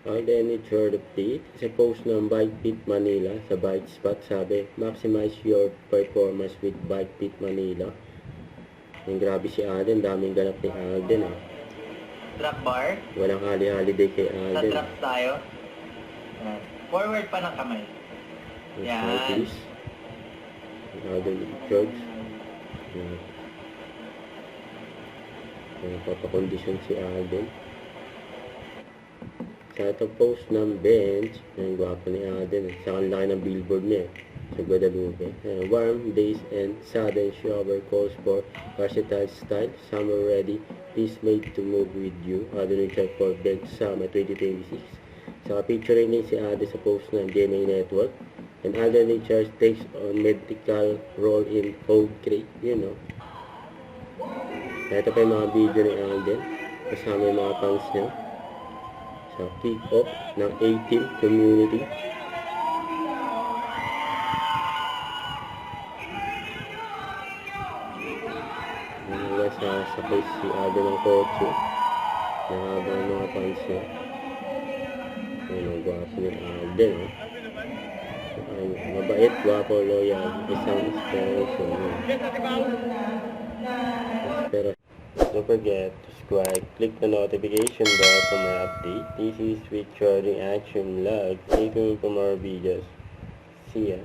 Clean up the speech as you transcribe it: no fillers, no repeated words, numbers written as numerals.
Alden heard of it. Sa post ng Bike Pit Manila sa Bike Spot, sabi, maximize your performance with Bike Pit Manila. Yung grabe si Alden, daming ganap ni Alden eh. Drop bar. Walang hali-holiday kay Sa Alden. drops tayo. Yan. Forward pa ng kamay. Yan. Cyclist. Alden George. Papakondisyon si Alden. Sa ito post ng bench, ang gwapo ni Alden. Sa kanlaki ng billboard niya sa Guadalupe. Warm days and sudden shower calls for versatile style. Summer ready is made to move with you. Alden Richard for bench summer 2026. Sa picture rin si Alden sa post ng GMA Network. And Alden Richards takes on medical role in Code Crate. You know. Ito pa yung mga video ni Alden. Kasama yung mga fans niya. Sa kick-off ng A-Team community. Sasakay si Alden ng kotse. Nakabang mga fans niya. Ang gwapo ni Alden. Mabait, gwapo, loyal. Isang inspiration. Pero don't forget to subscribe, click the notification bell for my update. This is Sweet Trading Action Vlog. Stay tuned for more videos. See ya.